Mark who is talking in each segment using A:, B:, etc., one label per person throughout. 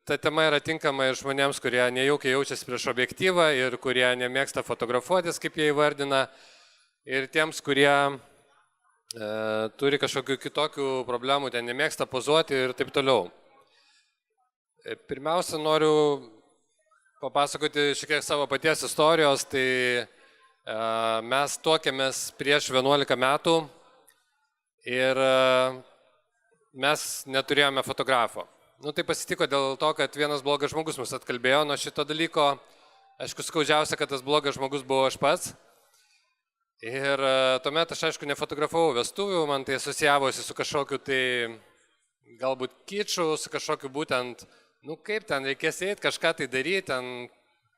A: ta tema yra tinkama ir žmonėms, kurie nejaukiai jaučiasi prieš objektyvą ir kurie nemėgsta fotografuotis, kaip jie įvardina, ir tiems, kurie turi kažkokių kitokių problemų, ten nemėgsta pozuoti ir taip toliau. Pirmiausia, noriu papasakoti šiek tiek savo paties istorijos. Tai mes tuokėmės prieš 11 metų ir mes neturėjome fotografo. Tai pasitiko dėl to, kad vienas blogas žmogus mus atkalbėjo nuo šito dalyko. Aišku, skaudžiausia, kad tas blogas žmogus buvo aš pats. Ir tuomet aš, aišku, nefotografavau vestuvių, man tai asocijavosi su kažkokiu tai galbūt kiču, su kažkokiu būtent, kaip ten reikės eiti, kažką tai daryti, ten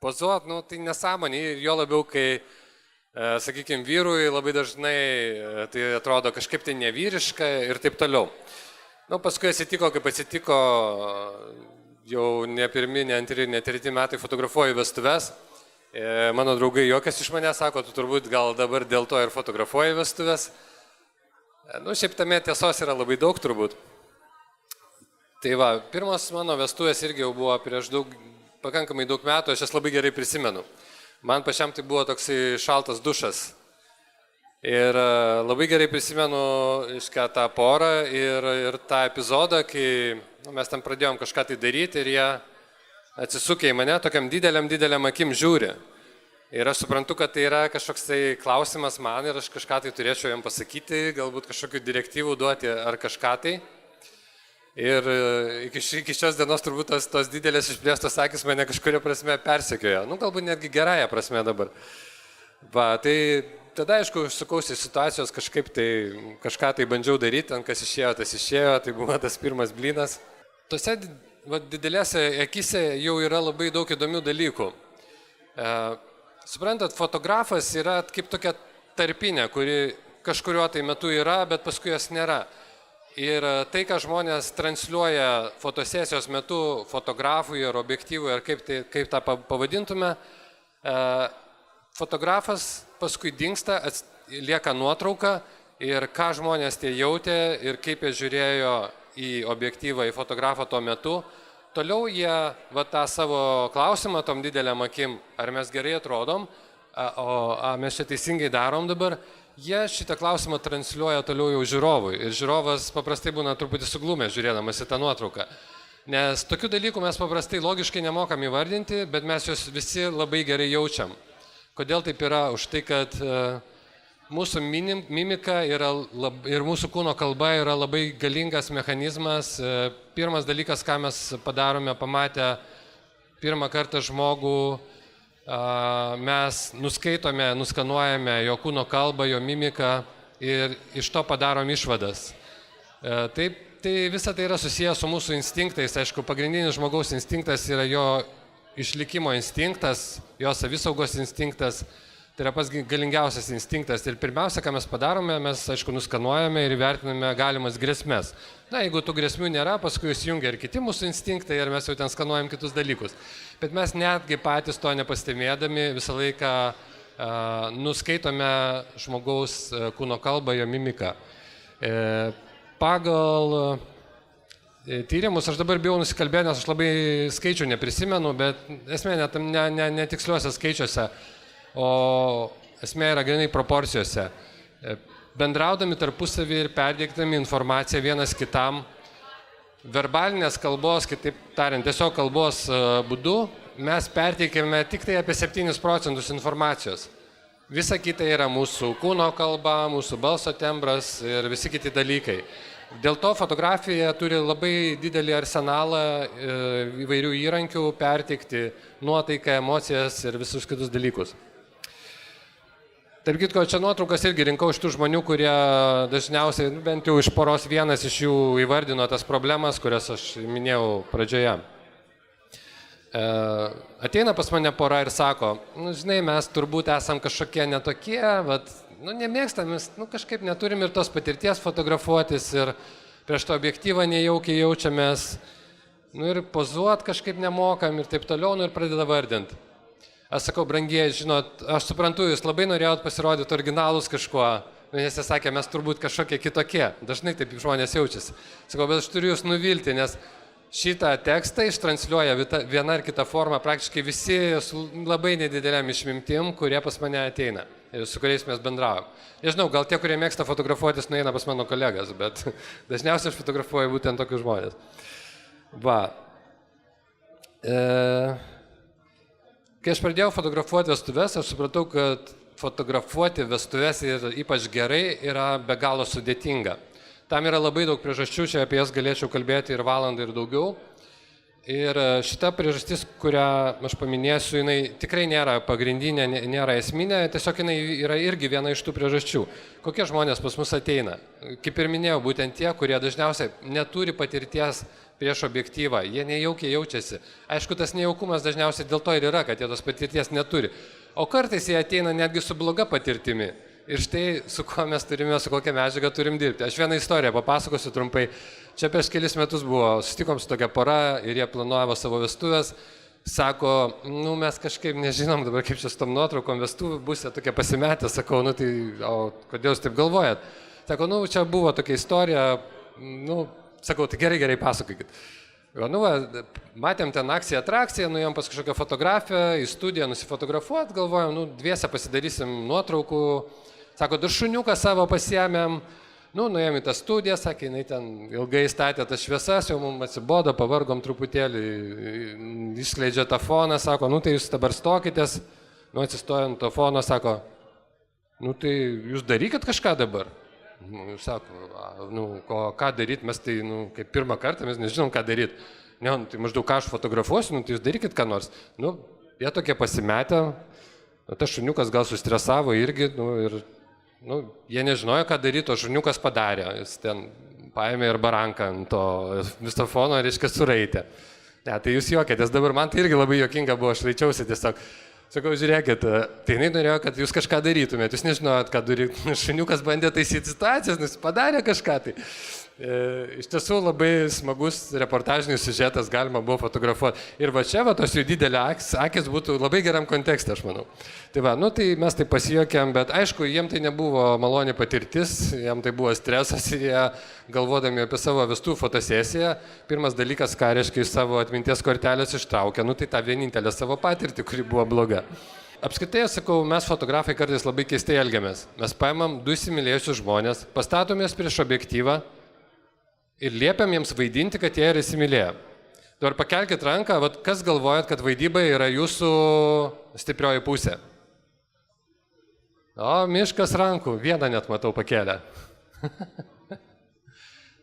A: pozuot, tai nesąmonė. Ir jo labiau, kai, sakykime, vyrui labai dažnai tai atrodo kažkaip tai nevyriška ir taip toliau. Paskui atsitiko, kaip atsitiko, jau ne pirmi, ne antri, ne treti metai fotografuoju vestuves. Mano draugai juokiasi iš mane, sako, tu turbūt gal dabar dėl to ir fotografuoji vestuves. Šiaip tame tiesos yra labai daug turbūt. Tai va, pirmas mano vestuvės irgi jau buvo prieš pakankamai daug metų, aš jas labai gerai prisimenu. Man pačiam tai buvo toksai šaltas dušas. Ir labai gerai prisimenu tą porą ir tą epizodą, kai mes ten pradėjom kažką tai daryti ir jie atsisukė į mane, tokiam dideliam akim žiūri. Ir aš suprantu, kad tai yra kažkoks tai klausimas man ir aš kažką tai turėčiau jam pasakyti, galbūt kažkokių direktyvų duoti ar kažką tai. Ir iki šios dienos turbūt tos didelės išplėstos akis mane kažkuria prasme persekiojo. Galbūt netgi gerąją prasme dabar. Va, tai tada, aišku, sukausi situacijos kažkaip tai, kažką tai bandžiau daryti, kas išėjo, tas išėjo, tai buvo tas pirmas blynas. Tose didelėse akise jau yra labai daug įdomių dalykų. Suprantat, fotografas yra kaip tokia tarpinė, kuri kažkuriuo tai metu yra, bet paskui jos nėra. Ir tai, ką žmonės transliuoja fotosesijos metu fotografui ar objektyvui, ar kaip tą pavadintume, fotografas paskui dingsta, lieka nuotrauka ir ką žmonės tie jautė ir kaip jie žiūrėjo į objektyvą, į fotografą tuo metu. Toliau jie tą savo klausimą tom dideliam akim, ar mes gerai atrodom, o mes čia teisingai darom dabar, jie šitą klausimą transliuoja toliau jau žiūrovui. Ir žiūrovas paprastai būna truputį suglumęs žiūrėdamas į tą nuotrauką. Nes tokių dalykų mes paprastai logiškai nemokam įvardinti, bet mes juos visi labai gerai jaučiam. Kodėl taip yra? Už tai, kad mūsų mimika ir mūsų kūno kalba yra labai galingas mechanizmas. Pirmas dalykas, ką mes padarome, pamatę pirmą kartą žmogų, mes nuskaitome, nuskanuojame jo kūno kalbą, jo mimiką ir iš to padarom išvadas. Tai visa tai yra susijęs su mūsų instinktais. Aišku, pagrindinis žmogaus instinktas yra jo išlikimo instinktas, jo savisaugos instinktas, tai yra pats galingiausias instinktas. Ir pirmiausia, ką mes padarome, mes, aišku, nuskanuojame ir įvertiname galimas grėsmės. Jeigu tų grėsmių nėra, paskui įsijungia ir kiti mūsų instinktai ir mes jau ten skanuojam kitus dalykus. Bet mes netgi patys to nepastebėdami visą laiką nuskaitome žmogaus kūno kalbą, jo mimiką. Pagal tyrimus, aš dabar bijau nusikalbėti, nes aš labai skaičių neprisimenu, bet esmė netiksliuose skaičiuose, o esmė yra grinai proporcijose. Bendraudami tarpusavį ir perdėkdami informaciją vienas kitam, verbalinės kalbos, kitaip tariant, tiesiog kalbos būdu, mes perteikėme tik tai apie 7% informacijos. Visa kita yra mūsų kūno kalba, mūsų balso tembras ir visi kiti dalykai. Dėl to fotografija turi labai didelį arsenalą įvairių įrankių perteikti nuotaiką, emocijas ir visus kitus dalykus. Tarp kitko, čia nuotraukas irgi rinkau iš tų žmonių, kurie dažniausiai, bent jau iš poros vienas iš jų įvardino tas problemas, kurias aš minėjau pradžioje. Ateina pas mane pora ir sako, žinai, mes turbūt esam kažkokie netokie, nemėgstam, mes kažkaip neturim ir tos patirties fotografuotis ir prieš to objektyvą nejaukiai jaučiamės, ir pozuot kažkaip nemokam ir taip toliau, ir pradeda vardinti. Aš sakau, brangieji, žinot, aš suprantu, jūs labai norėjot pasirodyti originalus kažkuo, nes jie sakė, mes turbūt kažkokie kitokie, dažnai taip žmonės jaučiasi. Sakau, bet aš turiu jūs nuvilti, nes šitą tekstą ištransliuoja viena ar kita forma praktiškai visi su labai nedidelėm išmimtim, kurie pas mane ateina ir su kuriais mes bendravom. Nežinau, gal tie, kurie mėgsta fotografuotis, nueina pas mano kolegas, bet dažniausiai aš fotografuoju būtent tokius žmonės. Va. Kai aš pradėjau fotografuoti vestuves, aš supratau, kad fotografuoti vestuves ir ypač gerai yra be galo sudėtinga. Tam yra labai daug priežasčių, čia apie jas galėčiau kalbėti ir valandą ir daugiau. Ir šita priežastis, kurią aš paminėsiu, jinai tikrai nėra pagrindinė, nėra esminė, tiesiog jinai yra irgi viena iš tų priežasčių. Kokie žmonės pas mus ateina? Kaip ir minėjau, būtent tie, kurie dažniausiai neturi patirties prieš objektyvą, jie nejaukiai jaučiasi. Aišku, tas nejaukumas dažniausiai dėl to ir yra, kad jie tos patirties neturi. O kartais jie ateina netgi su bloga patirtimi. Ir štai su kuo mes turime, su kokia medžiaga turim dirbti. Aš vieną istoriją papasakosiu trumpai. Čia prieš kelis metus buvo, susitikom su tokia pora ir jie planuoja savo vestuvės. Sako, mes kažkaip nežinom dabar, kaip čia su tom nuotraukom vestuvių bus, jie tokie pasimetę. Sakau, tai o kodėl jūs taip galvojat? Sako, čia buvo tokia istorija, sakau, tai gerai pasakokit. Matėm ten akciją, atrakciją, nuėjom pas kažkokią fotografiją, į studiją nusifotografuot, galvojom, dviese pasidarysim nuotraukų. Sako, dar šuniuką savo pasiėmėm, nuėjom į tą studiją, sakė, jinai ten ilgai statė tas šviesas, jau mums atsibodo, pavargom truputėlį, išskleidžia tą foną, sako, tai jūs dabar stokitės, atsistojant to fono, sako, tai jūs darykit kažką dabar. Sako, ką daryti, mes tai, kaip pirmą kartą, mes nežinom, ką daryti. Tai maždaug ką aš fotografuosiu, tai jūs darykit ką nors. Jie tokie pasimetę, tas šuniukas gal sustresavo irgi, ir jie nežinojo, ką daryti, o šuniukas padarė. Jis ten paėmė ir baranką ant to viso fono, reiškia, suraitė. Ne, tai jūs juokėtės, dabar man tai irgi labai juokinga buvo, aš raičiausi tiesiog. Sakau, žiūrėkit, tai jinai norėjo, kad jūs kažką darytumėt, jūs nežinojot, ką daryti, šuniukas bandė taisyti situacijas, jis padarė kažką tai. Iš tiesų labai smagus reportažinis siužetas, galima buvo fotografuoti. Ir va čia, tos jų didelė akis būtų labai geram kontekste, aš manau. Tai mes tai pasijuokėm, bet aišku, jiem tai nebuvo maloni patirtis, jiem tai buvo stresas ir jie galvodami apie savo vestuvių fotosesiją, pirmas dalykas, ką reiškia iš savo atminties kortelės ištraukė, tai tą vienintelę savo patirtį, kuri buvo bloga. Apskritai, sakau, mes fotografai kartais labai keistai elgiamės. Mes paimam du įsimylėjusius žmonės, pastatomės prieš objektyvą ir liepiam jiems vaidinti, kad jie yra įsimylėję. Dabar pakelkit ranką, kas galvojat, kad vaidyba yra jūsų stiprioji pusė? Miškas rankų, vieną net matau pakelę.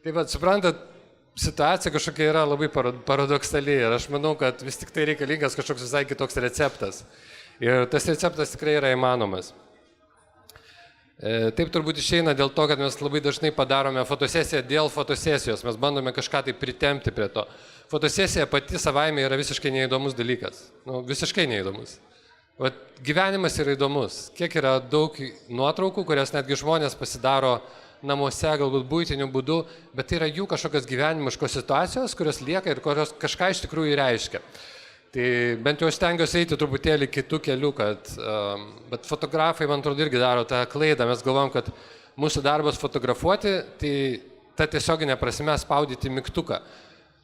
A: Taip pat, suprantat, situacija kažkokia yra labai paradoksali ir aš manau, kad vis tik tai reikalingas kažkoks visai kitoks receptas. Ir tas receptas tikrai yra įmanomas. Taip turbūt išeina dėl to, kad mes labai dažnai padarome fotosesiją dėl fotosesijos, mes bandome kažką tai pritempti prie to. Fotosesija pati savaime yra visiškai neįdomus dalykas, visiškai neįdomus. Gyvenimas yra įdomus, kiek yra daug nuotraukų, kurias netgi žmonės pasidaro namuose, galbūt buitiniu būdu, bet tai yra jų kažkokios gyvenimiškos situacijos, kurios lieka ir kurios kažką iš tikrųjų reiškia. Tai bent jau aš stengiuosi eiti truputėlį kitų kelių, bet fotografai, man atrodo, irgi daro tą klaidą. Mes galvom, kad mūsų darbas fotografuoti, tai ta tiesioginė prasme spaudyti mygtuką.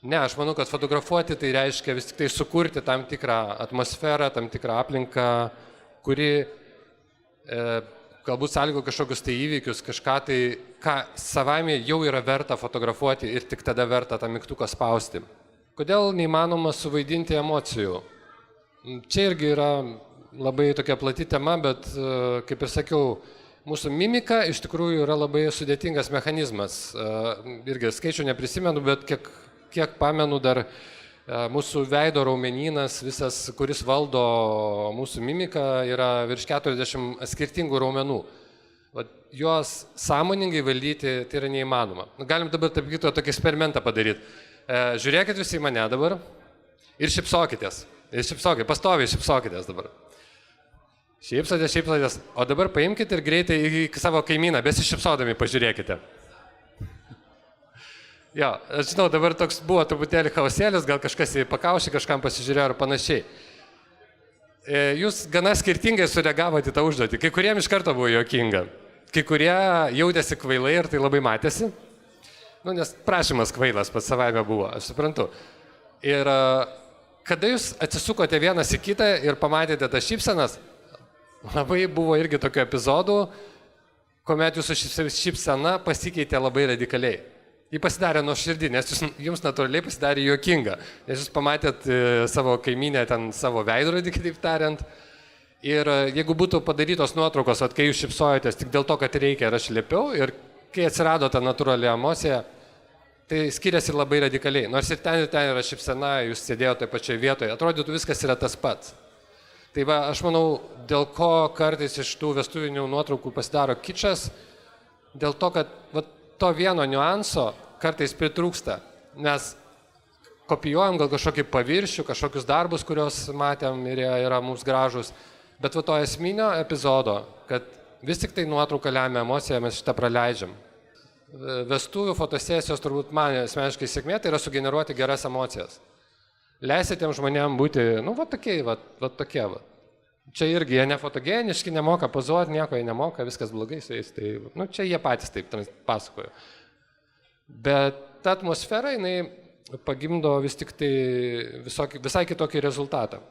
A: Ne, aš manau, kad fotografuoti tai reiškia vis tik tai sukurti tam tikrą atmosferą, tam tikrą aplinką, kuri galbūt sąlygo kažkokius tai įvykius, kažką tai, ką savaime jau yra verta fotografuoti ir tik tada verta tą mygtuką spausti. Kodėl neįmanoma suvaidinti emocijų? Čia irgi yra labai tokia plati tema, bet, kaip ir sakiau, mūsų mimika iš tikrųjų yra labai sudėtingas mechanizmas. Irgi skaičių neprisimenu, bet kiek pamenu dar mūsų veido raumenynas, visas, kuris valdo mūsų mimiką, yra virš 40 skirtingų raumenų. Juos sąmoningai valdyti tai yra neįmanoma. Galim dabar taip kito tokį eksperimentą padaryti. Žiūrėkit visi į mane dabar ir šypsokitės. Pastoviai šypsokitės dabar. Šypsotės. O dabar paimkite ir greitai į savo kaimyną, besišypsodami pažiūrėkite. Jo, aš žinau, dabar toks buvo truputėlį chaosėlis, gal kažkas į pakaušį kažkam pasižiūrėjo ar panašiai. Jūs gana skirtingai sureagavote į tą užduotį. Kai kuriem iš karto buvo juokinga. Kai kurie jautėsi kvailai ir tai labai matėsi. Nes prašymas kvailas pats savaime buvo, aš suprantu. Ir kada jūs atsisukote vienas į kitą ir pamatėte tas šypsenas, labai buvo irgi tokių epizodų, kuomet jūsų šypsena pasikeitė labai radikaliai. Ji pasidarė nuoširdį, nes jums natūraliai pasidarė juokinga, nes jūs pamatėt savo kaimynę ten savo veidrodį, kitaip tariant. Ir jeigu būtų padarytos nuotraukos, kai jūs šypsojotės tik dėl to, kad reikia ir aš liepiau, ir kai atsirado ta natūrali emocija, tai skiriasi labai radikaliai. Nors ir ten yra šypsena, jūs sėdėjote toje pačioje vietoje, atrodytų viskas yra tas pats. Tai va, aš manau, dėl ko kartais iš tų vestuvinių nuotraukų pasidaro kičas, dėl to, kad va, to vieno niuanso kartais pritrūksta. Mes kopijuojam gal kažkokį paviršių, kažkokius darbus, kuriuos matėm ir jie yra mums gražus, bet va to esminio epizodo, kad vis tik tai nuotrauka lemia emociją, mes šitą praleidžiam. Vestuvių fotosesijos turbūt man asmeniškai sėkmė, tai yra sugeneruoti geras emocijas. Leisite tiem žmonėm būti, va tokie, va tokie. Čia irgi jie nefotogeniški, nemoka pozuoti, nieko jie nemoka, viskas blogai su jais, tai čia jie patys taip pasakojo. Bet ta atmosfera, jinai pagimdo vis tik tai visai kitokį rezultatą.